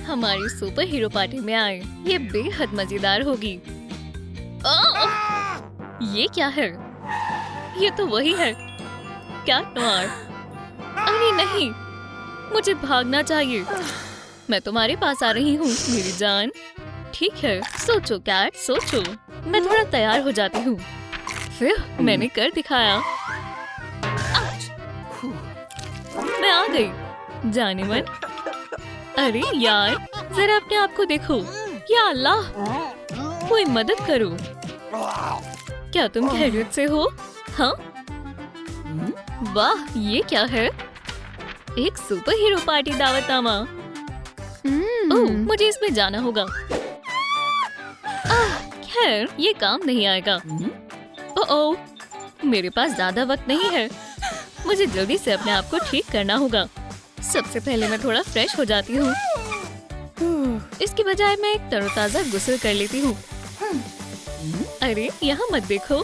हमारी super hero party में आए। ये बेहद मजेदार होगी। ये क्या है? ये तो वही है, कैट नोयर। अरे नहीं, मुझे भागना चाहिए। मैं तुम्हारे पास आ रही हूँ मेरी जान। ठीक है, सोचो कैट, सोचो। मैं थोड़ा तैयार हो जाती हूँ। फिर मैंने कर दिखाया। मैं आ गई। जाने मन। अरे यार, जरा अपने आप को देखो। या अल्लाह, कोई मदद करो। क्या तुम खैरियत से हो? हाँ? वाह, ये क्या है? एक सुपर हीरो पार्टी दावतनामा। ओह, मुझे इसमें जाना होगा। खैर, ये काम नहीं आएगा। ओह, मेरे ज्यादा वक्त नहीं है। मुझे जल्दी से अपने आप को ठीक करना होगा। सबसे पहले मैं थोड़ा फ्रेश हो जाती हूँ। इसके बजाय मैं एक तरोताजा गुस्ल कर लेती हूँ। अरे यहाँ मत देखो।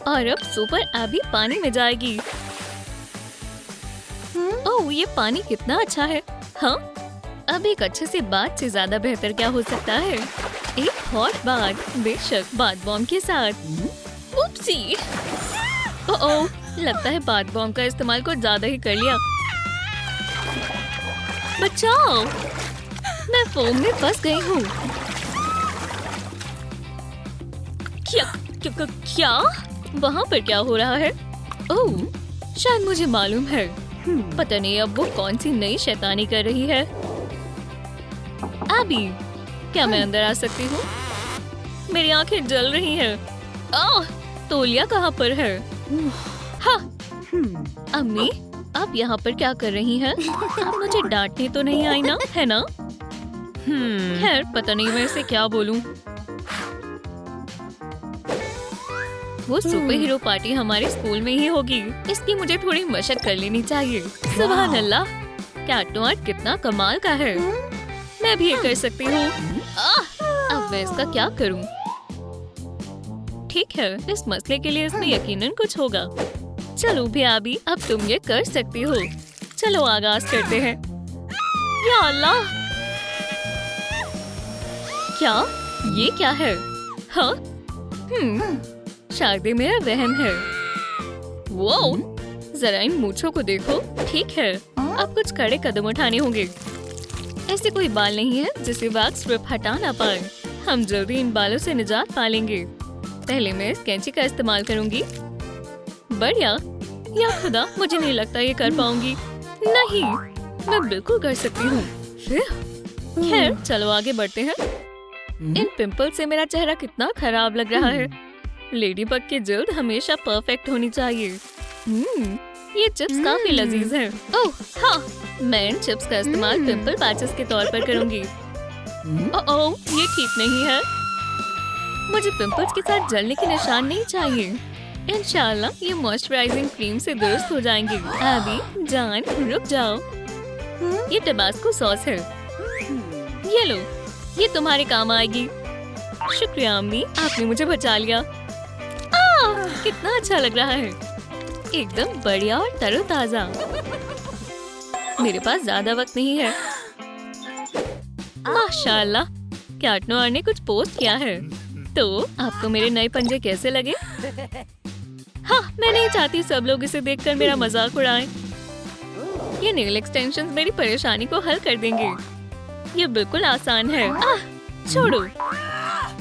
और अब सुपर एबी पानी में जाएगी। ओह, ये पानी कितना अच्छा है। हाँ, अब एक अच्छे से बाथ से ज्यादा बेहतर क्या हो सकता है? एक हॉट बाथ, बेशक बाथ बॉम्ब के साथ। उप्सी। ओह, लगता है बाथ बॉम्ब का इस्तेमाल कुछ ज्यादा ही कर लिया। बचाओ, मैं फोम में फंस गई हूँ। क्या? वहाँ पर क्या हो रहा है? ओह, शायद मुझे मालूम है। पता नहीं अब वो कौन सी नई शैतानी कर रही है। एबी, क्या मैं अंदर आ सकती हूँ? मेरी आंखें जल रही हैं। ओह, तौलिया कहाँ पर है? हाँ, अम्मी, आप यहाँ पर क्या कर रही हैं? आप मुझे डांटने तो नहीं आई ना, है ना? खैर, पता नहीं मैं इसे क्या बोलूं। वो सुपर हीरो पार्टी हमारे स्कूल में ही होगी। इसकी मुझे थोड़ी मशक कर लेनी चाहिए। सुभान अल्लाह, कैट नोयर कितना कमाल का है। मैं भी ये कर सकती हूँ। अब मैं इसका क्या करूँ? ठीक है, इस मसले के लिए इसमें यकीनन कुछ होगा। चलो भी अभी, अब तुम ये कर सकती हो। चलो आगाज करते हैं। या अल्लाह, क्या? ये क्या है? हाँ? शायद ये मेरा वहम है। वो, जरा इन मूंछों को देखो। ठीक है, अब कुछ कड़े कदम उठाने होंगे। ऐसे कोई बाल नहीं है जिसे वैक्स स्ट्रिप हटा ना पाए। हम जल्दी इन बालों से निजात पा लेंगे। पहले मैं इस कैंची का इस्तेमाल करूंगी। बढ़िया। या खुदा, मुझे नहीं लगता ये कर पाऊंगी। नहीं, मैं बिल्कुल कर सकती हूँ। खैर, चलो आगे बढ़ते हैं। इन पिंपल से मेरा चेहरा कितना खराब लग रहा है। लेडी बग की जल्द हमेशा परफेक्ट होनी चाहिए। ये चिप्स काफी लजीज है। ओह हाँ, मैं इन चिप्स का इस्तेमाल पिंपल पैचेस के तौर पर करूंगी। ओह, ये ठीक नहीं है। मुझे पिंपल्स के साथ जलने के निशान नहीं चाहिए। इंशाल्लाह ये मॉइस्चराइजिंग क्रीम से दुरुस्त हो जाएंगे। एबी जान, रुक जाओ। ये टबास्को सॉस है। ये लो, ये तुम्हारे काम आएगी। शुक्रिया अम्मी, आपने मुझे बचा लिया। कितना अच्छा लग रहा है, एकदम बढ़िया और तरोताजा। मेरे पास ज्यादा वक्त नहीं है। माशाल्लाह, कैट नोयर ने कुछ पोस्ट किया है। तो आपको मेरे नए पंजे कैसे लगे? हाँ, मैं नहीं चाहती सब लोग इसे देखकर मेरा मजाक उड़ाएं। ये नेल एक्सटेंशंस मेरी परेशानी को हल कर देंगे। ये बिल्कुल आसान है। छोड़ो,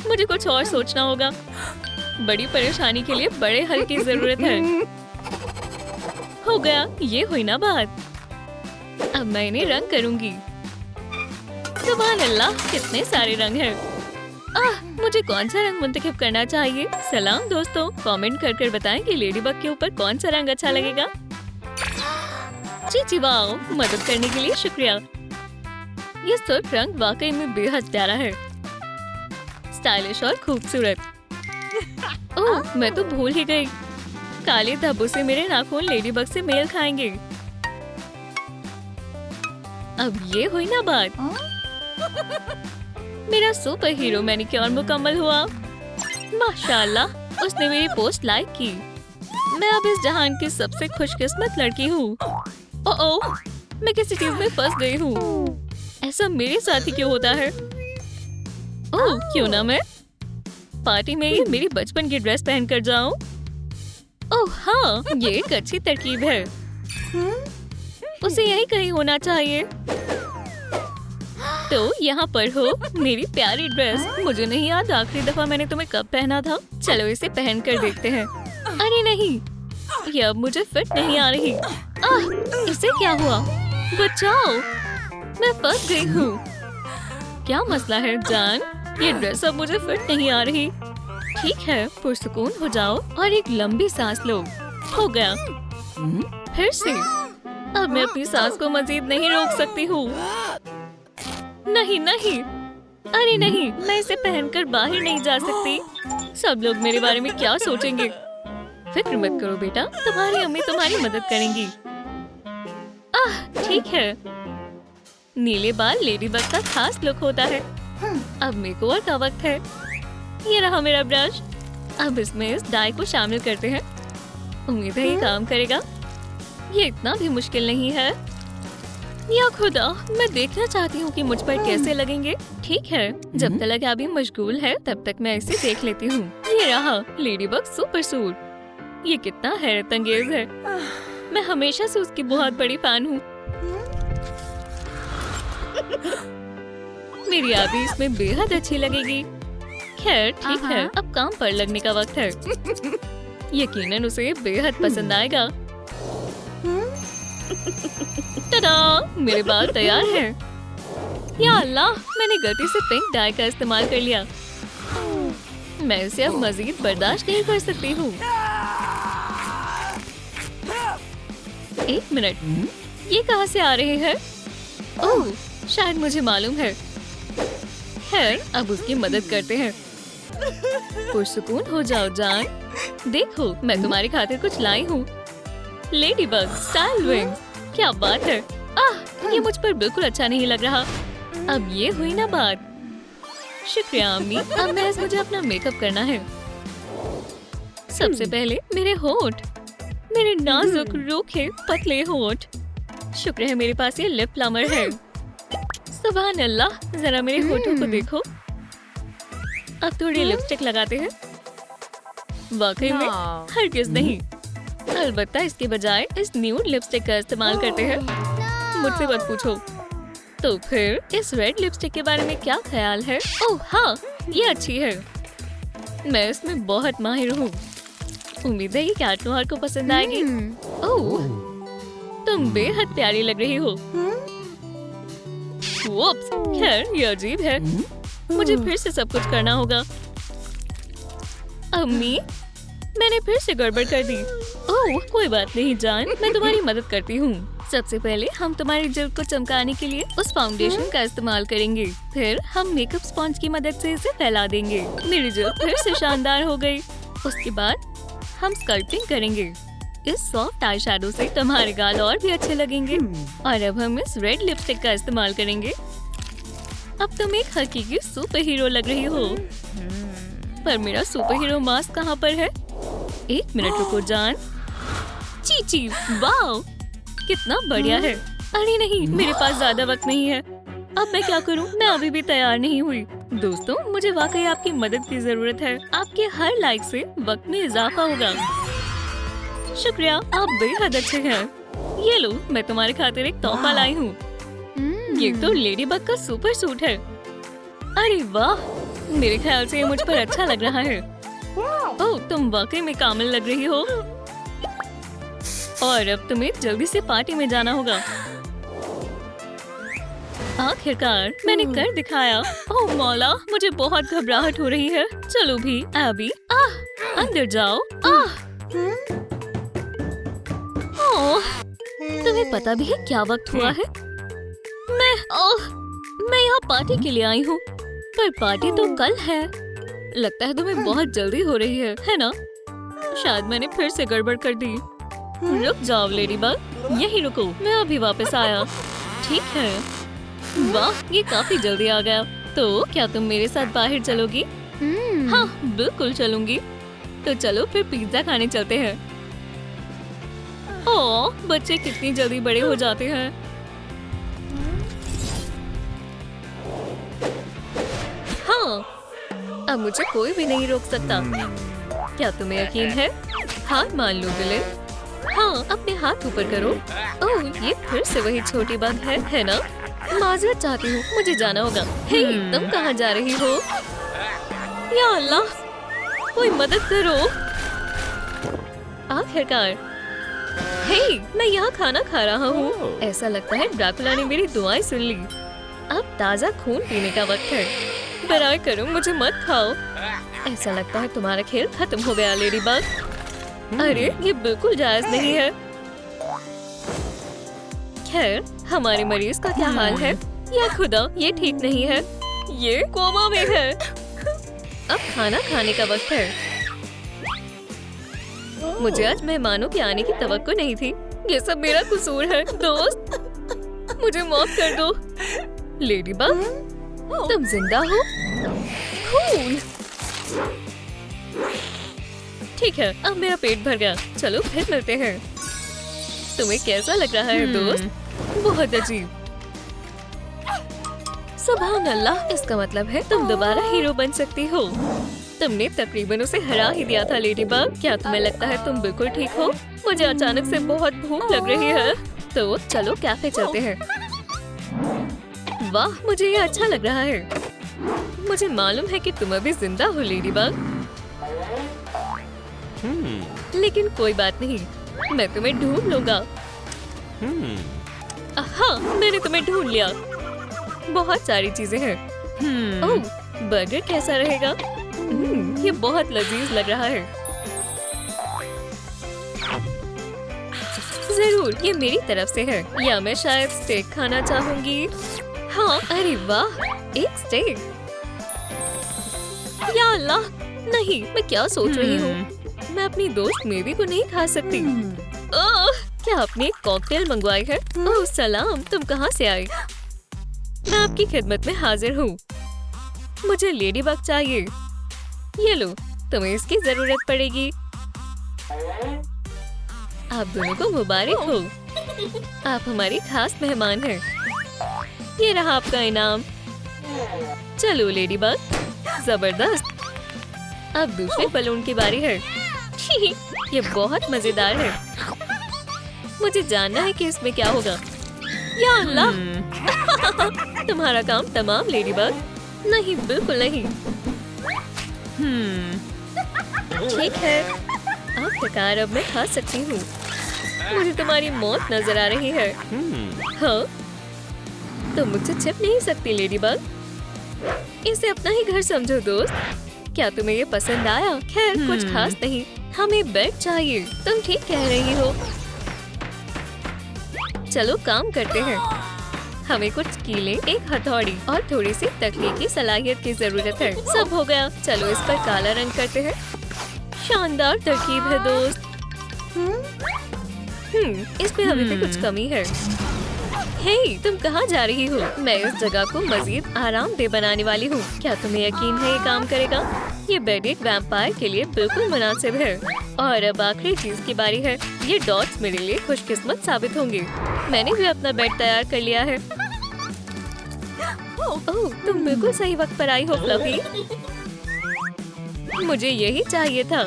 मुझे कुछ और सोचना होगा। बड़ी परेशानी के लिए बड़े हल की जरूरत है। हो गया, ये हुई ना बात। अब मैं इन्हें रंग करूंगी। सुभान अल्लाह, कितने सारे रंग हैं। मुझे कौन सा रंग मुंतखब करना चाहिए? सलाम दोस्तों, कमेंट कर बताएं कि लेडी बग के ऊपर कौन सा रंग अच्छा लगेगा। जी वाओ, मदद करने के लिए शुक्रिया। ये सुर्ख रंग वाकई में बेहद प्यारा है, स्टाइलिश और खूबसूरत। ओह, मैं तो भूल ही गई। काले धब्बों से मेरे नाखून लेडी बग से मेल खाएंगे। अब ये हुई ना बात। मेरा सुपर हीरो मैनिक्योर मुकम्मल हुआ। माशाल्लाह, उसने मेरी पोस्ट लाइक की। मैं अब इस जहान की सबसे खुशकिस्मत लड़की हूँ। ओह, मैं किसी ट्यूब में फंस गई हूँ। ऐसा मेरे साथ ही क्यों होता है? ओह, क्यों ना मैं पार्टी में मेरी बचपन की ड्रेस पहन कर जाऊं? ओह हाँ, ये एक अच्छी तरकीब है। उसे यही कहीं होना चाहिए। तो यहाँ पर हो मेरी प्यारी ड्रेस। मुझे नहीं याद आखिरी दफा मैंने तुम्हें कब पहना था। चलो इसे पहन कर देखते हैं। अरे नहीं, ये अब मुझे फिट नहीं आ रही। इसे क्या हुआ? बचाओ, मैं फंस गई हूँ। क्या मसला है जान? ये ड्रेस अब मुझे फिट नहीं आ रही। ठीक है, पुरसुकून हो जाओ और एक लंबी सांस लो। हो गया। फिर से। अब मैं अपनी सांस को मजीद नहीं रोक सकती हूँ। नहीं नहीं, अरे नहीं, मैं इसे पहनकर बाहर नहीं जा सकती। सब लोग मेरे बारे में क्या सोचेंगे? फिक्र मत करो बेटा, तुम्हारी अम्मी तुम्हारी मदद करेंगी। ठीक है। नीले बाल लेडीबग का खास लुक होता है। अब मेकओवर का वक्त है। ये रहा मेरा ब्रश। अब इसमें इस डाई को शामिल करते हैं। उम्मीद है ये काम करेगा। ये इतना भी मुश्किल नहीं है। या खुदा, मैं देखना चाहती हूँ कि मुझ पर कैसे लगेंगे। ठीक है, जब तक अभी मशगूल है तब तक मैं इसे देख लेती हूँ। ये रहा लेडीबग सुपर सूट। ये कितना हैरत अंगेज है। मैं हमेशा से उसकी बहुत बड़ी फैन हूँ। मेरी आबी इसमें बेहद अच्छी लगेगी। खैर ठीक है, अब काम पर लगने का वक्त है। यकीनन उसे बेहद पसंद आएगा। tada! मेरे बाल तैयार हैं। या अल्लाह, मैंने गलती से पिंक डाई का इस्तेमाल कर लिया। मैं इसे अब मजीद बर्दाश्त नहीं कर सकती हूँ। एक मिनट, ये कहाँ से आ रहे हैं? ओह, शायद मुझे मालूम है। खैर, अब उसकी मदद करते हैं। पुरसुकून हो जाओ जान। देखो, मैं तुम्हारी खातिर कुछ लाई हूँ। Ladybug style wing. क्या बात है। ये मुझ पर बिल्कुल अच्छा नहीं लग रहा। अब ये हुई ना बात। शुक्रिया अम्मी। अब महज मुझे अपना मेकअप करना है। सबसे पहले मेरे होंठ, मेरे नाजुक रूखे पतले होंठ। शुक्र है मेरे पास ये लिप प्लमर है। सुभान अल्लाह, जरा मेरे होठों को देखो। अब थोड़ी लिपस्टिक लगाते हैं। वाकई में हरगिज़ नहीं। अलबत्ता इसके बजाय इस न्यूड लिपस्टिक का इस्तेमाल करते हैं। मुझसे मत पूछो। तो फिर इस रेड लिपस्टिक के बारे में क्या ख्याल है? ओह हाँ, ये अच्छी है। मैं इसमें बहुत माहिर हूँ। उम्मीद है ये कैट नोयर को पसंद आएगी। ओह, तुम बेहद प्यारी लग रही हो। वुप्स, खैर ये अजीब है। मुझे फिर से सब कुछ करना होगा। अम्मी, मैंने फिर से गड़बड़ कर दी। ओह, कोई बात नहीं जान, मैं तुम्हारी मदद करती हूँ। सबसे पहले हम तुम्हारी जल्द को चमकाने के लिए उस फाउंडेशन का इस्तेमाल करेंगे। फिर हम मेकअप स्पॉन्ज की मदद से इसे फैला देंगे। मेरी जल्द फिर से शानदार हो गई। उसके बाद हम स्कल्पटिंग करेंगे। इस सॉफ्ट आई शैडो से तुम्हारे गाल और भी अच्छे लगेंगे। और अब हम इस रेड लिपस्टिक का इस्तेमाल करेंगे। अब तुम एक हकीकी सुपर हीरो लग रही हो। पर मेरा सुपर हीरो मास्क कहाँ पर है? एक मिनट रुको जान। चीची, वाओ, कितना बढ़िया है। अरे नहीं, मेरे पास ज्यादा वक्त नहीं है। अब मैं क्या करूं? मैं अभी भी तैयार नहीं हुई। दोस्तों, मुझे वाकई आपकी मदद की जरूरत है। आपके हर लाइक से वक्त में इजाफा होगा। शुक्रिया, आप बेहद अच्छे हैं। ये लो, मैं तुम्हारे खातिर एक तोहफा लाई हूँ। ये तो लेडीबग का सुपर सूट है। अरे वाह, मेरे ख्याल से ये मुझ पर अच्छा लग रहा है। ओह, तुम वाकई में कामिल लग रही हो। और अब तुम्हें जल्दी से पार्टी में जाना होगा। आखिरकार मैंने कर दिखाया। ओह मौला, मुझे बहुत घबराहट हो रही है। चलो भी एबी, अंदर जाओ। तुम्हें पता भी है क्या वक्त हुआ है? मैं यहाँ पार्टी के लिए आई हूँ, पर पार्टी तो कल है। लगता है तुम्हें बहुत जल्दी हो रही है ना? शायद मैंने फिर से गड़बड़ कर दी। रुक जाओ लेडीबग, यहीं रुको, मैं अभी वापस आया। ठीक है। वाह, ये काफी जल्दी आ गया। तो क्या तुम मेरे साथ बाहर चलोगी? हाँ, बिल्कुल चलूंगी। तो चलो फिर पिज्जा खाने चलते हैं। ओह, बच्चे कितनी जल्दी बड़े हो जाते हैं। अब मुझे कोई भी नहीं रोक सकता। क्या तुम्हें यकीन है? हाथ मान लो विलेन। हाँ, अपने हाथ ऊपर करो। ओह, ये फिर से वही छोटी बग है ना? माजरत चाहती हूँ, मुझे जाना होगा। हे, तुम कहाँ जा रही हो? या अल्लाह, कोई मदद करो। आखिरकार। हे, मैं यहाँ खाना खा रहा हूँ। ऐसा लगता है ड्रैकुला ने मेरी दुआएं सुन ली। अब ताजा खून पीने का वक्त है। बराए करो, मुझे मत खाओ। ऐसा लगता है तुम्हारा खेल खत्म हो गया लेडी बग। अरे, ये बिल्कुल जायज नहीं है। खैर, हमारे मरीज का क्या हाल है? या खुदा, ये ठीक नहीं है। ये कोमा में है। अब खाना खाने का वक्त है। मुझे आज मेहमानों के आने की तवक्को नहीं थी। ये सब मेरा कसूर है दोस्त। मुझे माफ कर दो। लेडी बग, तुम जिंदा हो? खून। ठीक है, अब मेरा पेट भर गया। चलो फिर मिलते हैं। तुम्हें कैसा लग रहा है दोस्त? बहुत अजीब। सुभान अल्लाह, इसका मतलब है तुम दोबारा हीरो बन सकती हो। तुमने तकरीबन उसे हरा ही दिया था लेडी बग। क्या तुम्हें लगता है तुम बिल्कुल ठीक हो? मुझे अचानक से बहुत भूख लग रही है, तो चलो कैफे चलते हैं। वाह, मुझे ये अच्छा लग रहा है। मुझे मालूम है कि तुम अभी जिंदा हो लेडी बग। लेकिन कोई बात नहीं, मैं तुम्हें ढूंढ लूंगा। हाँ, मैंने तुम्हें ढूंढ लिया। बहुत सारी चीजें हैं। ओह, बर्गर कैसा रहेगा? ये बहुत लजीज लग रहा है। जरूर, ये मेरी तरफ से है। या मैं शायद स्टेक खाना चाहूंगी। हाँ, अरे वाह, एक स्टेक। या अल्लाह, नहीं, मैं क्या सोच रही हूँ? मैं अपनी दोस्त मेवी को नहीं खा सकती। ओह, क्या आपने एक कॉकटेल मंगवाई है? ओह सलाम, तुम कहाँ से आई? मैं आपकी खिदमत में हाजिर हूँ। मुझे लेडी बग चाहिए। ये लो, तुम्हें इसकी जरूरत पड़ेगी। आप दोनों को मुबारक हो। आप हमारी खास मेहमान हैं। ये रहा आपका इनाम। चलो लेडी बग, जबरदस्त। अब दूसरे बलून की बारी है। ये बहुत मजेदार है। मुझे जानना है कि इसमें क्या होगा। या अल्लाह, तुम्हारा काम तमाम लेडी बग। नहीं, बिल्कुल नहीं। ठीक है, आखिरकार अब मैं खा सकती हूँ। मुझे तुम्हारी मौत नजर आ रही है। हाँ, तुम मुझसे छिप नहीं सकती लेडी बग। इसे अपना ही घर समझो दोस्त। क्या तुम्हें ये पसंद आया? खैर, कुछ खास नहीं। हमें बेड चाहिए। तुम ठीक कह रही हो। चलो काम करते हैं। हमें कुछ कीलें, एक हथौड़ी और थोड़ी सी तख्लीकी सलाहियत की जरूरत है। सब हो गया। चलो इस पर काला रंग करते हैं। शानदार तरकीब है दोस्त। इसमें अभी भी कुछ कमी है। हे, तुम कहाँ जा रही हो? मैं इस जगह को मजीद आरामदेह बनाने वाली हूँ। क्या तुम्हें यकीन है ये काम करेगा? ये बेड एक वैम्पायर के लिए बिल्कुल मुनासिब है। और अब आखिरी चीज की बारी है। ये डॉट्स मेरे लिए खुशकिस्मत साबित होंगे। मैंने भी अपना बेड तैयार कर लिया है। ओह, तुम बिल्कुल सही वक्त पर आई हो फ्लफी। मुझे यही चाहिए था।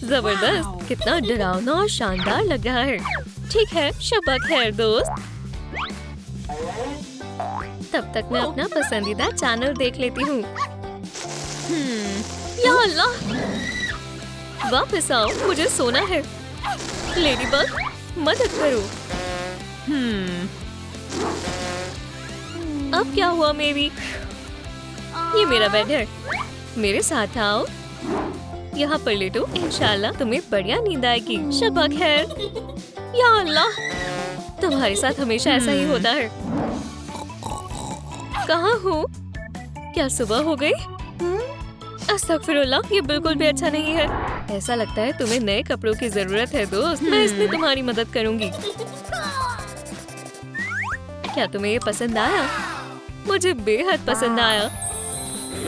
जबरदस्त, कितना डरावना और शानदार लग रहा है। ठीक है, शब्बा खैर दोस्त। तब तक मैं अपना पसंदीदा चैनल देख लेती हूँ। या अल्लाह, वापस आओ, मुझे सोना है। लेडी बग, मदद करो। अब क्या हुआ मेरी? ये मेरा बेड है। मेरे साथ आओ। यहाँ पर लेटो, इंशाल्लाह तुम्हें बढ़िया नींद आएगी। शब्बा खैर। या अल्लाह, तुम्हारे साथ हमेशा ऐसा ही होता है। कहाँ हो? क्या सुबह हो गई? अस्तगफिरुल्लाह, ये बिल्कुल भी अच्छा नहीं है। ऐसा लगता है तुम्हें नए कपड़ों की जरूरत है दोस्त। मैं इसमें तुम्हारी मदद करूंगी। क्या तुम्हें ये पसंद आया? मुझे बेहद पसंद आया।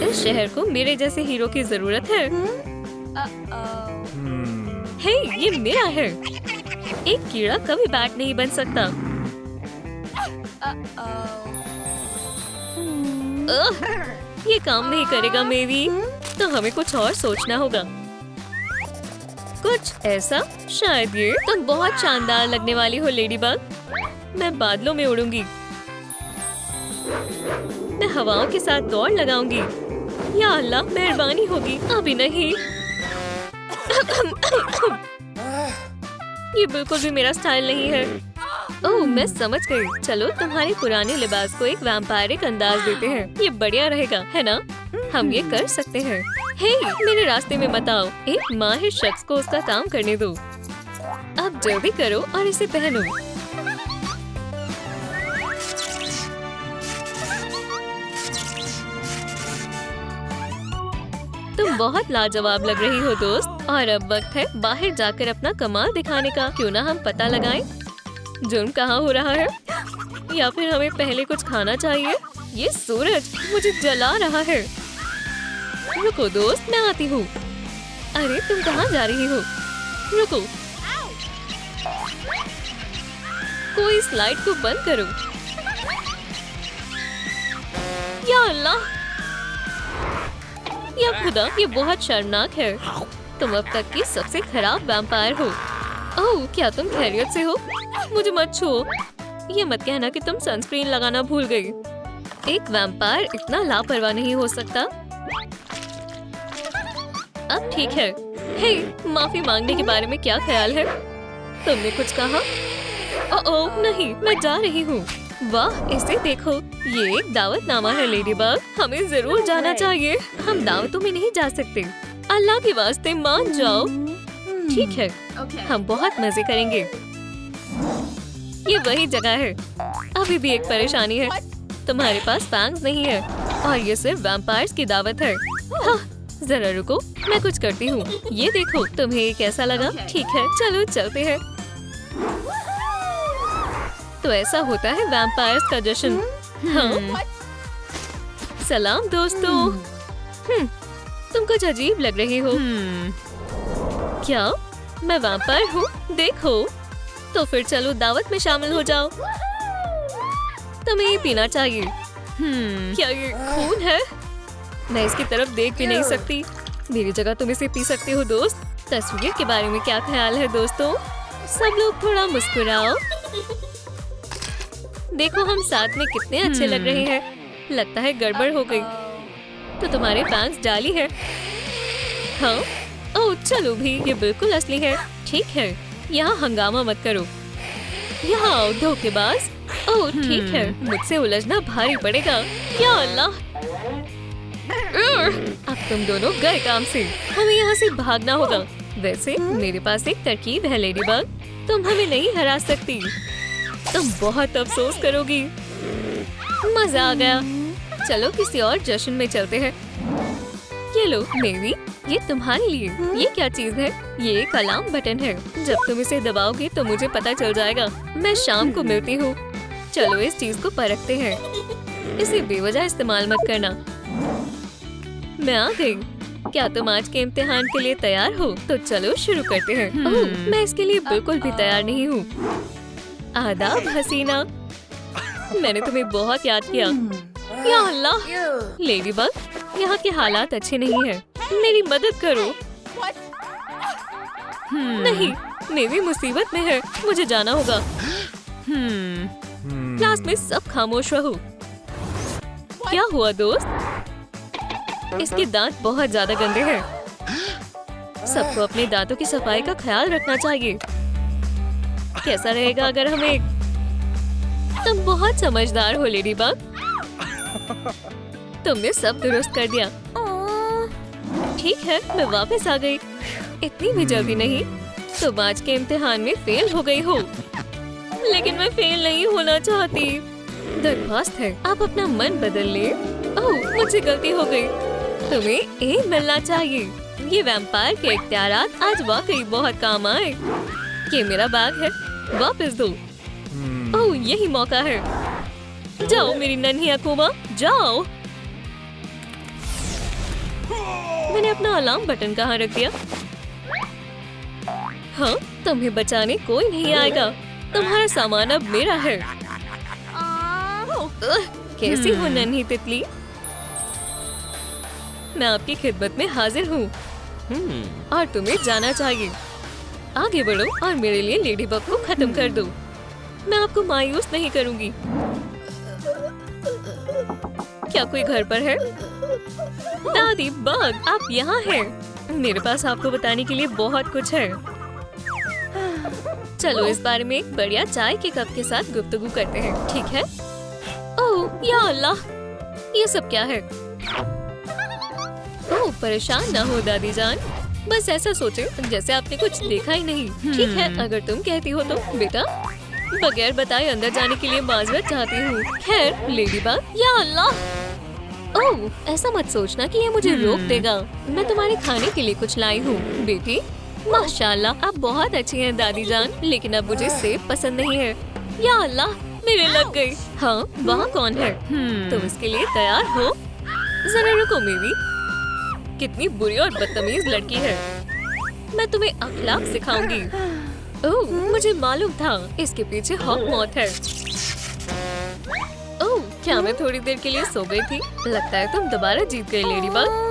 इस शहर को मेरे जैसे हीरो की जरूरत है। हे, ये मेरा है। एक कीड़ा कभी बैट नहीं बन सकता। ये काम नहीं करेगा मेरी, तो हमें कुछ और सोचना होगा। कुछ ऐसा, शायद ये। तुम बहुत शानदार लगने वाली हो लेडीबग। मैं बादलों में उड़ूंगी। मैं हवाओं के साथ दौड़ लगाऊंगी। या अल्लाह, मेहरबानी होगी। अभी नहीं। ये बिल्कुल भी मेरा स्टाइल नहीं है। ओह, मैं समझ गई। चलो तुम्हारे पुराने लिबास को एक वैम्पायरिक अंदाज देते हैं। ये बढ़िया रहेगा, है ना? हम ये कर सकते हैं। हे, मेरे रास्ते में मत आओ। एक माहिर शख्स को उसका काम करने दो। अब जल्दी करो और इसे पहनो। तुम बहुत लाजवाब लग रही हो दोस्त। और अब वक्त है बाहर जाकर अपना कमाल दिखाने का। क्यों ना हम पता लगाएं जुर्म कहाँ हो रहा है, या फिर हमें पहले कुछ खाना चाहिए। ये सूरज मुझे जला रहा है। रुको दोस्त, मैं आती हूँ। अरे तुम कहाँ जा रही हो? रुको, कोई स्लाइड को बंद करो। या अल्लाह, या खुदा, ये बहुत शर्मनाक है। तुम अब तक की सबसे खराब वैम्पायर हो। ओह, क्या तुम खैरियत से हो? मुझे मत छुओ। ये मत कहना कि तुम सनस्क्रीन लगाना भूल गई। एक वैम्पायर इतना लापरवाह नहीं हो सकता। अब ठीक है। हे, माफी मांगने के बारे में क्या ख्याल है? तुमने कुछ कहा? ओह नहीं, मैं जा रही हूँ। वाह, इसे देखो, ये एक दावतनामा है लेडीबग। हमें जरूर जाना चाहिए। हम दावतों में नहीं जा सकते। अल्लाह के वास्ते मान जाओ। ठीक है, हम बहुत मजे करेंगे। ये वही जगह है। अभी भी एक परेशानी है, तुम्हारे पास फैंग्स नहीं है और ये सिर्फ वैम्पायर्स की दावत है। हाँ, जरा रुको, मैं कुछ करती हूँ। ये देखो, तुम्हें ये कैसा लगा? ठीक है, चलो चलते हैं। तो ऐसा होता है वैम्पायर्स का जश्न। हाँ, सलाम दोस्तों। तुम कुछ अजीब लग रही हो। क्या मैं वैम्पायर हूँ? देखो, तो फिर चलो दावत में शामिल हो जाओ। तुम्हें ये पीना चाहिए। क्या ये खून है? मैं इसकी तरफ देख भी नहीं सकती। मेरी जगह तुम इसे पी सकते हो दोस्त। तस्वीर के बारे में क्या ख्याल है दोस्तों? सब लोग थोड़ा मुस्कुराओ। देखो हम साथ में कितने अच्छे लग रहे हैं। लगता है गड़बड़ हो गई। तो तुम्हारे फैंस जाली है। हाँ, ओह चलो भी, ये बिल्कुल असली है। ठीक है, यहाँ हंगामा मत करो। यहाँ आओ धोखेबाज। ओह ठीक है, मुझसे उलझना भारी पड़ेगा। या अल्लाह, अब तुम दोनों गए काम से। हमें यहाँ से भागना होगा। वैसे मेरे पास एक तरकीब है लेडीबग, तुम हमें नहीं हरा सकती। तुम बहुत अफसोस करोगी। मजा आ गया। चलो किसी और जश्न में चलते हैं। ये लो मेरी, ये तुम्हारे लिए। ये क्या चीज है? ये एक अलार्म बटन है। जब तुम इसे दबाओगे तो मुझे पता चल जाएगा। मैं शाम को मिलती हूँ। चलो इस चीज को परखते हैं। इसे बेवजह इस्तेमाल मत करना। मैं आ गई। क्या तुम आज के इम्तिहान के लिए तैयार हो? तो चलो शुरू करते हैं। ओह, मैं इसके लिए बिल्कुल भी तैयार नहीं हूँ। आदाब हसीना, मैंने तुम्हें बहुत याद किया। या अल्लाह, लेडीबग, यहाँ के हालात अच्छे नहीं हैं। मेरी मदद करो। नहीं, मेरी मुसीबत में है। मुझे जाना होगा। क्लास में सब खामोश रहो। क्या हुआ दोस्त? इसके दांत बहुत ज्यादा गंदे हैं। सबको अपने दांतों की सफाई का ख्याल रखना चाहिए। कैसा रहेगा अगर हम एक... तुम बहुत समझदार हो लेडीबग। तुमने सब दुरुस्त कर दिया। ठीक है, मैं वापस आ गई। इतनी भी जल्दी नहीं। तुम आज के इम्तिहान में फेल हो गई हो। लेकिन मैं फेल नहीं होना चाहती। दरख्वास्त है, आप अपना मन बदल ले। ओह, मुझसे गलती हो गई। तुम्हें ए मिलना चाहिए। ये वैम्पायर के इख्तियारात आज वाकई बहुत काम आए। ये मेरा बैग है, वापस दो। ओह, यही मौका है। जाओ मेरी नन्ही अकूबा, जाओ। मैंने अपना अलार्म बटन कहाँ रख दिया? हाँ, तुम्हें बचाने कोई नहीं आएगा। तुम्हारा सामान अब मेरा है। कैसी हो नन्ही तितली? मैं आपकी खिदमत में हाजिर हूँ और तुम्हें जाना चाहिए। आगे बढ़ो और मेरे लिए लेडी बग को खत्म कर दो। मैं आपको मायूस नहीं करूँगी। क्या कोई घर पर है? दादी बग, आप यहाँ हैं। मेरे पास आपको बताने के लिए बहुत कुछ है। चलो इस बारे में एक बढ़िया चाय के कप के साथ गुफ्तगू करते हैं, ठीक है? ओह या अल्लाह, ये सब क्या है? ओह परेशान ना हो दादी जान, बस ऐसा सोचे जैसे आपने कुछ देखा ही नहीं। ठीक है, अगर तुम कहती हो तो। बेटा, बगैर बताए अंदर जाने के लिए माजरत चाहती हूँ। खैर लेडी बग, या अल्लाह। ओह ऐसा मत सोचना कि ये मुझे रोक देगा। मैं तुम्हारे खाने के लिए कुछ लाई हूँ बेटी। माशाल्लाह आप बहुत अच्छी हैं दादी जान, लेकिन अब मुझे सेब पसंद नहीं है। या अल्लाह, मेरे लग गई। हाँ, वहाँ कौन है? तुम इसके लिए तैयार हो? जरा रुको मेरी, कितनी बुरी और बदतमीज लड़की है। मैं तुम्हें अखलाक सिखाऊंगी। ओह मुझे मालूम था, इसके पीछे हॉक मौत है। ओह क्या मैं थोड़ी देर के लिए सो गई थी? लगता है तुम दोबारा जीत गई लेडी बग।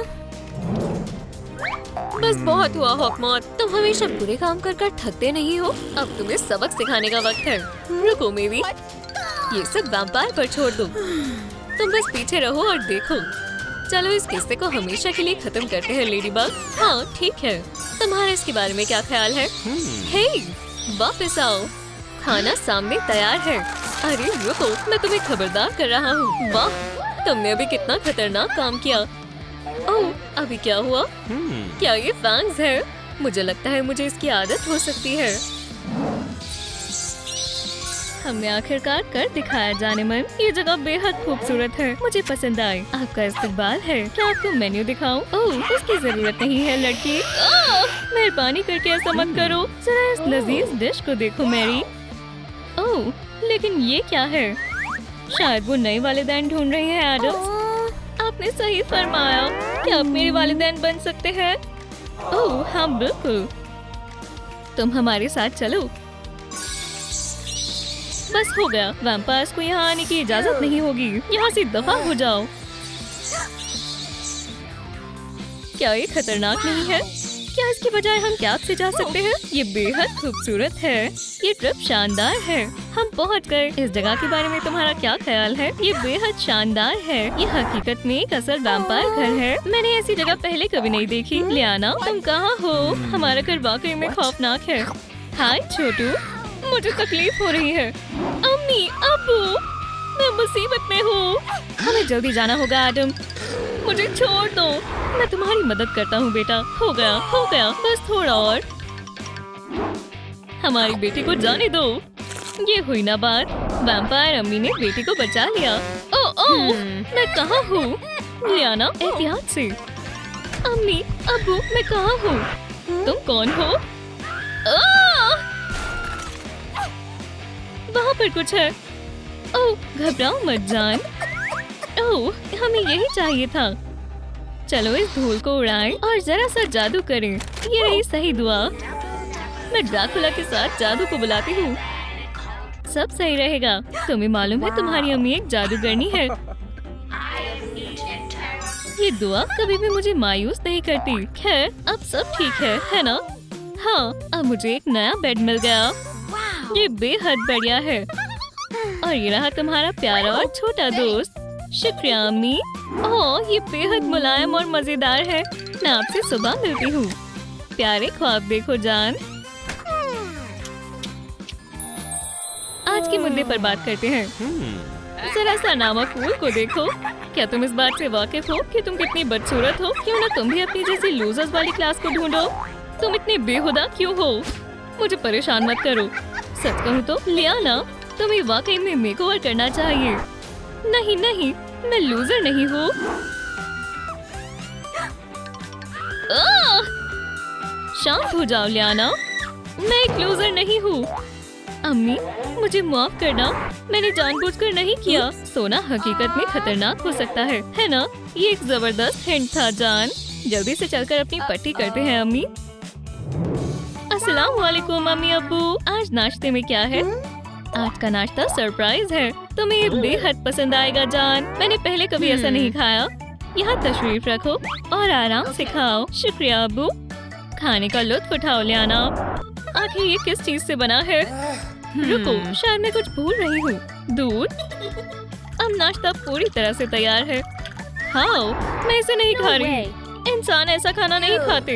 बस बहुत हुआ हॉकमॉथ, तुम हमेशा बुरे काम कर कर थकते नहीं हो। अब तुम्हें सबक सिखाने का वक्त है। रुको मेरी, ये सब वैम्पायर पर छोड़ दो। तुम बस पीछे रहो और देखो। चलो इस किस्से को हमेशा के लिए खत्म करते हैं लेडी बग। हाँ ठीक है, तुम्हारा इसके बारे में क्या ख्याल है? हे वापस आओ, खाना सामने तैयार है। अरे रुको, मैं तुम्हें खबरदार कर रहा हूँ। वाह, तुमने अभी कितना खतरनाक काम किया। ओह अभी क्या हुआ? क्या ये फैंग्स है? मुझे लगता है मुझे इसकी आदत हो सकती है। हमने आखिरकार कर दिखाया जाने मन। ये जगह बेहद खूबसूरत है, मुझे पसंद आई। आपका इस्तकबाल है। क्या आपको मेन्यू दिखाऊं? ओह उसकी जरूरत नहीं है लड़की। मेहरबानी करके ऐसा मत करो। जरा इस लजीज डिश को देखो मैरी। ओह लेकिन ये क्या है? शायद वो नए वालिदैन ढूंढ रहे हैं एडम्स। आपने सही फरमाया। क्या आप मेरे वालिदैन बन सकते हैं? ओह हाँ बिल्कुल, तुम हमारे साथ चलो। बस हो गया, वैम्पायर्स को यहाँ आने की इजाजत नहीं होगी। यहाँ से दफा हो जाओ। क्या ये खतरनाक नहीं है? क्या इसके बजाय हम कैब से जा सकते हैं? ये बेहद खूबसूरत है। ये ट्रिप शानदार है। हम पहुँच गए। इस जगह के बारे में तुम्हारा क्या ख्याल है? ये बेहद शानदार है। ये हकीकत में एक असल वैम्पायर घर है। मैंने ऐसी जगह पहले कभी नहीं देखी। लियाना तुम कहाँ हो? हमारा घर वाकई में खौफनाक है। हाय छोटू, मुझे तकलीफ हो रही है। अम्मी अब्बू, मैं मुसीबत में हूँ। हमें जल्दी जाना होगा एडम, मुझे छोड़ दो। मैं तुम्हारी मदद करता हूँ बेटा। हो गया, बस थोड़ा और। हमारी बेटी को जाने दो। ये हुई ना बात। वैम्पायर अम्मी ने बेटी को बचा लिया। ओह मैं कहाँ हूँ? लियाना एहतियात से। अम्मी अब्बू मैं कहाँ हूँ? तुम कौन हो? वहाँ पर कुछ है। ओह घबराओ मत जान। ओह हमें यही चाहिए था। चलो इस धूल को उड़ाएं और जरा सा जादू करें। ये रही सही दुआ। मैं ड्रैकुला के साथ जादू को बुलाती हूँ। सब सही रहेगा। तुम्हें मालूम है तुम्हारी अम्मी एक जादूगरनी है। ये दुआ कभी भी मुझे मायूस नहीं करती। खैर अब सब ठीक है ना? हाँ अब मुझे एक नया बेड मिल गया। ये बेहद बढ़िया है। और ये रहा तुम्हारा प्यारा और छोटा दोस्त। शुक्रिया अम्मी। ओह ये बेहद मुलायम और मजेदार है। मैं आपसे सुबह मिलती हूँ। प्यारे ख्वाब देखो जान। आज के मुद्दे पर बात करते हैं। जरा सा नामा फूल को देखो। क्या तुम इस बात से वाकिफ हो कि तुम कितनी बदसूरत हो? क्यों ना तुम भी अपनी जैसी लूजर्स वाली क्लास को ढूंढो। तुम इतने बेहुदा क्यों हो? मुझे परेशान मत करो। सच कहूँ तो लियाना, तुम्हें वाकई में मेकओवर करना चाहिए। नहीं नहीं, मैं लूजर नहीं हूँ। शांत हो जाओ लियाना, मैं एक लूजर नहीं हूँ। अम्मी मुझे माफ करना, मैंने जानबूझकर नहीं किया। सोना हकीकत में खतरनाक हो सकता है ना? ये एक जबरदस्त हिंट था जान। जल्दी से चलकर अपनी पट्टी करते हैं अम्मी। अस्सलाम वालेकुम अम्मी अब्बू। आज नाश्ते में क्या है? आज का नाश्ता सरप्राइज है। तुम्हें ये बेहद पसंद आएगा जान। मैंने पहले कभी ऐसा नहीं खाया। यहाँ तशरीफ रखो और आराम से खाओ। शुक्रिया अब्बू। खाने का लुत्फ उठाओ लियाना। आखिर ये किस चीज से बना है? रुको, शायद मैं कुछ भूल रही हूँ। दूध। अब नाश्ता पूरी तरह से तैयार है। खाओ। मैं इसे नहीं खा रही। इंसान ऐसा खाना नहीं खाते।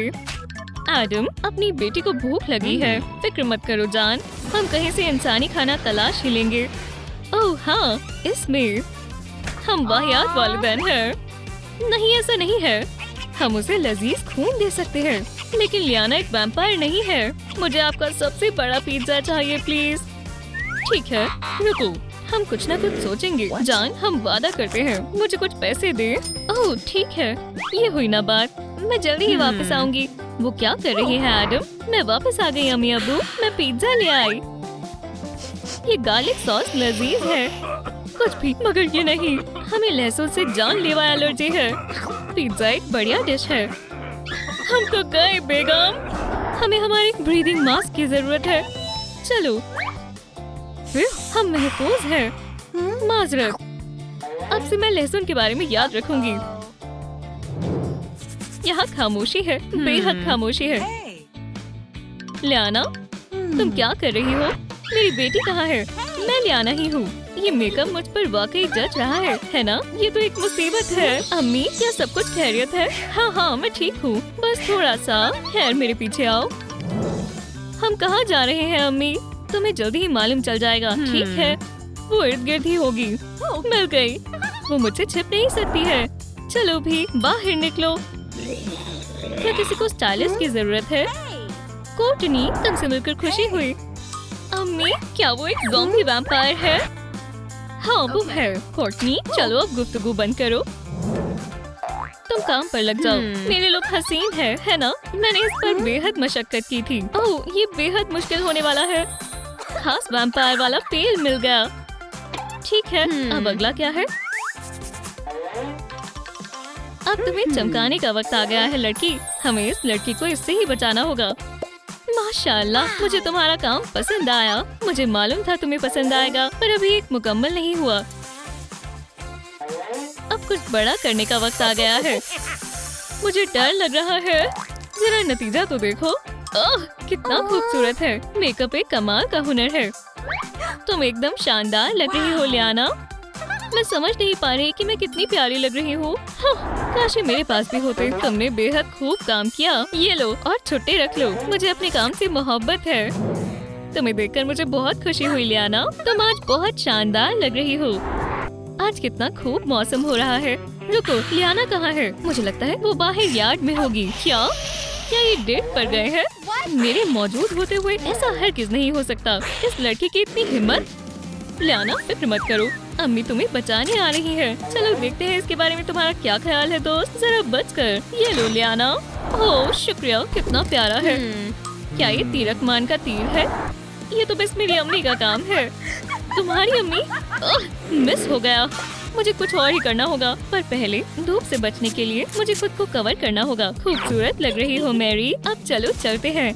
एडम, अपनी बेटी को भूख लगी है। फिक्र मत करो जान, हम कहीं से इंसानी खाना तलाश ही लेंगे। ओह हाँ, इसमें हम वाहियात वालिदैन हैं। नहीं, ऐसा नहीं है। हम उसे लजीज खून दे सकते हैं, लेकिन लियाना एक वैम्पायर नहीं है। मुझे आपका सबसे बड़ा पिज्जा चाहिए प्लीज। ठीक है, रुको, हम कुछ ना कुछ सोचेंगे। जान, हम वादा करते हैं। मुझे कुछ पैसे दे। ओह ठीक है, ये हुई ना बात। मैं जल्दी ही वापस आऊंगी। वो क्या कर रही है एडम? मैं वापस आ गई अम्मी अब्बू। मैं पिज्जा ले आई। ये गार्लिक सॉस लजीज है। कुछ भी, मगर ये नहीं। हमें लहसुन से जानलेवा एलर्जी है। पिज्जा एक बढ़िया डिश है। हम तो गए बेगम। हमें हमारे ब्रीदिंग मास्क की जरूरत है। चलो, हम महफूज हैं। माजरत। अब से मैं लहसुन के बारे में याद रखूंगी। यहाँ खामोशी है, बेहद खामोशी है। लियाना, तुम क्या कर रही हो? मेरी बेटी कहाँ है? मैं लियाना ही हूँ। ये मेकअप मुझ पर वाकई जच रहा है ना? ये तो एक मुसीबत है। अम्मी, क्या सब कुछ खैरियत है? हाँ हाँ, मैं ठीक हूँ। बस थोड़ा सा। खैर, मेरे पीछे आओ। हम कहाँ जा रहे हैं अम्मी? तुम्हें जल्दी ही मालूम चल जाएगा। ठीक है, वो इर्द गिर्द ही होगी। मिल गई। वो मुझसे छिप नहीं सकती है। चलो भी, बाहर निकलो। क्या किसी को स्टाइलिस्ट की जरूरत है? कोर्टनी, तुमसे मिलकर खुशी हुई। अम्मी, क्या वो एक ज़ॉम्बी वैम्पायर है? हाँ, वो है। कोर्टनी, चलो अब गुफ्तगू बंद करो। तुम काम पर लग जाओ। मेरे लोग हसीन है ना? मैंने इस पर बेहद मशक्कत की थी। ओह, ये बेहद मुश्किल होने वाला है। खास वैम्पायर वाला पेल मिल गया। ठीक है, अब अगला क्या है? अब तुम्हें चमकाने का वक्त आ गया है लड़की। हमें इस लड़की को इससे ही बचाना होगा। माशाल्लाह, मुझे तुम्हारा काम पसंद आया। मुझे मालूम था तुम्हें पसंद आएगा, पर अभी एक मुकम्मल नहीं हुआ। अब कुछ बड़ा करने का वक्त आ गया है। मुझे डर लग रहा है। जरा नतीजा तो देखो। ओह, कितना खूबसूरत है। मेकअप एक कमाल का हुनर है। तुम एकदम शानदार लग रही हो लियाना। मैं समझ नहीं पा रही कि मैं कितनी प्यारी लग रही हूँ। हाँ, काश ये मेरे पास भी होते। तुमने बेहद खूब काम किया। ये लो और छुट्टी रख लो। मुझे अपने काम से मोहब्बत है। तुम्हें देखकर मुझे बहुत खुशी हुई लियाना। तुम आज बहुत शानदार लग रही हो। आज कितना खूब मौसम हो रहा है। रुको, लियाना कहाँ है? मुझे लगता है वो बाहर यार्ड में होगी। क्या ये डेट पर गए हैं? मेरे मौजूद होते हुए ऐसा हरगिज़ नहीं हो सकता। इस लड़की की इतनी हिम्मत। लियाना, फिक्र मत करो, अम्मी तुम्हें बचाने आ रही है। चलो देखते हैं इसके बारे में तुम्हारा क्या ख्याल है दोस्त। जरा बच कर। ये लो लियाना। ओह शुक्रिया, कितना प्यारा है। क्या ये तीरकमान का तीर है? ये तो बस मेरी अम्मी का काम है। तुम्हारी अम्मी? मिस हो गया। मुझे कुछ और ही करना होगा, पर पहले धूप से बचने के लिए मुझे खुद को कवर करना होगा। खूबसूरत लग रही हो मैरी। अब चलो चलते हैं।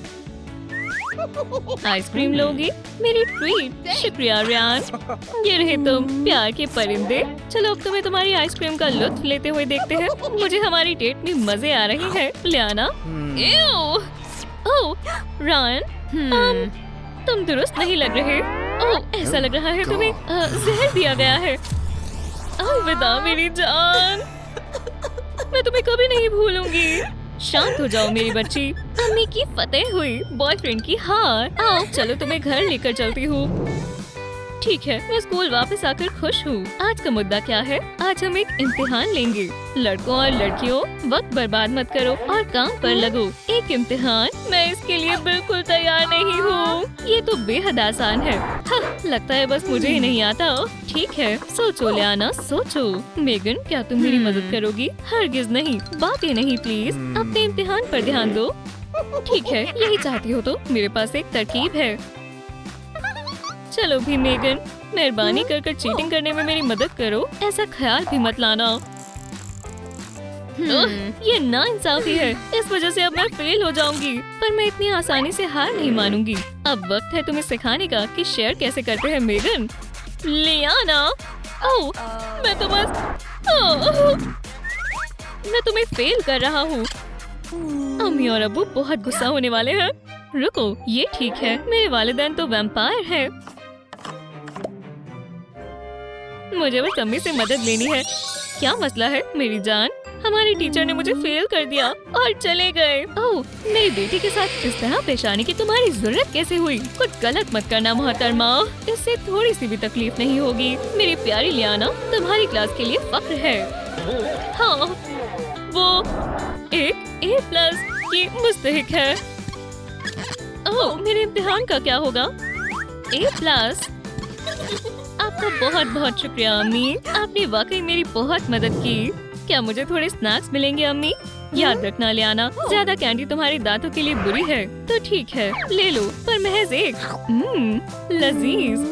आइसक्रीम लोगी? मेरी ट्रीट। शुक्रिया रियान। ये रहे तुम, प्यार के परिंदे। चलो अब तुम्हें तुम्हारी आइसक्रीम का लुत्फ लेते हुए देखते हैं। मुझे हमारी डेट में मजे आ रहे हैं। लियाना, ओह रियान, तुम दुरुस्त नहीं लग रहे। ओह, ऐसा लग रहा है तुम्हें जहर दिया गया है। अलविदा मेरी जान, मैं तुम्हें कभी नहीं भूलूंगी। शांत हो जाओ मेरी बच्ची। अम्मी की फतेह हुई, बॉयफ्रेंड की हार। आओ चलो तुम्हें घर लेकर चलती हूँ। ठीक है, मैं स्कूल वापस आकर खुश हूँ। आज का मुद्दा क्या है? आज हम एक इम्तिहान लेंगे। लड़कों और लड़कियों, वक्त बर्बाद मत करो और काम पर लगो। एक इम्तिहान, मैं इसके लिए बिल्कुल तैयार नहीं हूँ। ये तो बेहद आसान है। हाँ, लगता है बस मुझे ही नहीं आता। ठीक है, सोचो लियाना, सोचो। मेगन, क्या तुम मेरी मदद करोगी? हरगिज नहीं, बातें नहीं प्लीज। अपने इम्तिहान पर ध्यान दो। ठीक है, यही चाहती हो तो मेरे पास एक तरकीब है। चलो भी मेगन, मेहरबानी कर चीटिंग करने में मेरी मदद करो। ऐसा ख्याल भी मत लाना। ये नाइंसाफी है। इस वजह से अब मैं फेल हो जाऊंगी, पर मैं इतनी आसानी से हार नहीं मानूंगी। अब वक्त है तुम्हें सिखाने का कि शेयर कैसे करते हैं मेगन। लियाना, ओह, मैं तो बस मैं तुम्हें फेल कर रहा हूँ। अम्मी और अब्बू बहुत गुस्सा होने वाले हैं। रुको, ये ठीक है, मेरे वालिदैन तो वैम्पायर हैं। मुझे बस अम्मी से मदद लेनी है। क्या मसला है मेरी जान? हमारी टीचर ने मुझे फेल कर दिया और चले गए। ओह, मेरी बेटी के साथ इस तरह पेश आने की तुम्हारी जरूरत कैसे हुई? कुछ गलत मत करना मोहतरमा, इससे थोड़ी सी भी तकलीफ नहीं होगी। मेरी प्यारी लियाना, तुम्हारी क्लास के लिए फख्र है। हाँ, वो एक A+ की मुस्तहिक है। ओह, मेरे इम्तिहान का क्या होगा? A+। आपका बहुत बहुत शुक्रिया अम्मी, आपने वाकई मेरी बहुत मदद की। क्या मुझे थोड़े स्नैक्स मिलेंगे अम्मी? याद रखना लियाना, ज्यादा कैंडी तुम्हारे दांतों के लिए बुरी है। तो ठीक है, ले लो, पर महज एक। लजीज।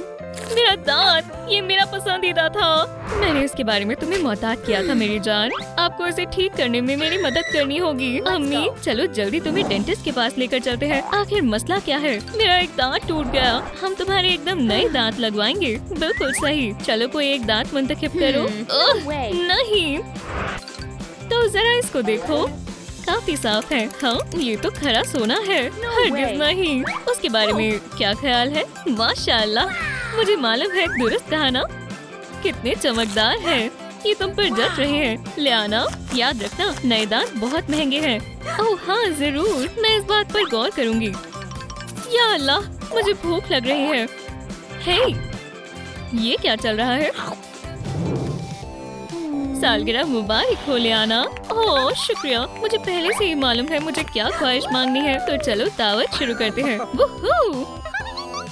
मेरा दांत, ये मेरा पसंदीदा था। मैंने इसके बारे में तुम्हें मोहतात किया था मेरी जान। आपको इसे ठीक करने में मेरी मदद करनी होगी। अम्मी, चलो जल्दी तुम्हें डेंटिस्ट के पास लेकर चलते हैं। आखिर मसला क्या है? मेरा एक दांत टूट गया। हम तुम्हारे एकदम नए दांत लगवाएंगे। बिल्कुल सही। चलो कोई एक दांत मुंतखब करो। नहीं, तो जरा इसको देखो, काफी साफ है। हाँ, ये तो खरा सोना है। हरगिज़ नहीं। उसके बारे में क्या ख्याल है? माशाल्लाह, मुझे मालूम है, दुरुस्त कहा ना? कितने चमकदार हैं। ये तुम पर जच रहे हैं। लियाना, याद रखना, नए दांत बहुत महंगे हैं। ओह हाँ, जरूर, मैं इस बात पर गौर करूंगी। या अल्लाह, मुझे भूख लग रही है। हे, ये क्या चल रहा है? सालगिरह मुबारक हो लियाना। ओह शुक्रिया, मुझे पहले से ही मालूम है मुझे क्या ख्वाहिश मांगनी है। तो चलो दावत शुरू करते हैं। वुहू!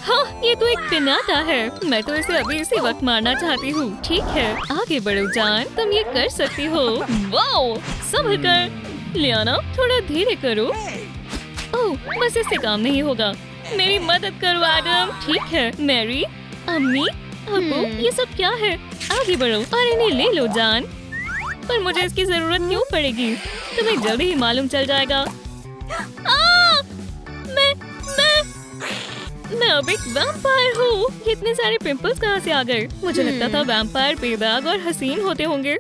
हाँ, ये तो एक पिनाता है। मैं तो इसे अभी इसी वक्त मारना चाहती हूँ। ठीक है, आगे बढ़ो जान, तुम ये कर सकती हो। वाओ, संभल कर। लियाना, थोड़ा धीरे करो। ओह, बस इससे काम नहीं होगा। मेरी मदद करो एडम। ठीक है, मैरी, अम्मी, अब्बू, ये सब क्या है? आगे बढ़ो और इन्हें ले लो जान। पर मुझे इसकी जरूरत क्यों पड़ेगी? तुम्हें जल्दी ही मालूम चल जाएगा। मैं अब एक वैम्पायर हूँ। इतने सारे पिंपल्स कहाँ से आ गए? मुझे लगता था वैम्पायर बेदाग और हसीन होते होंगे।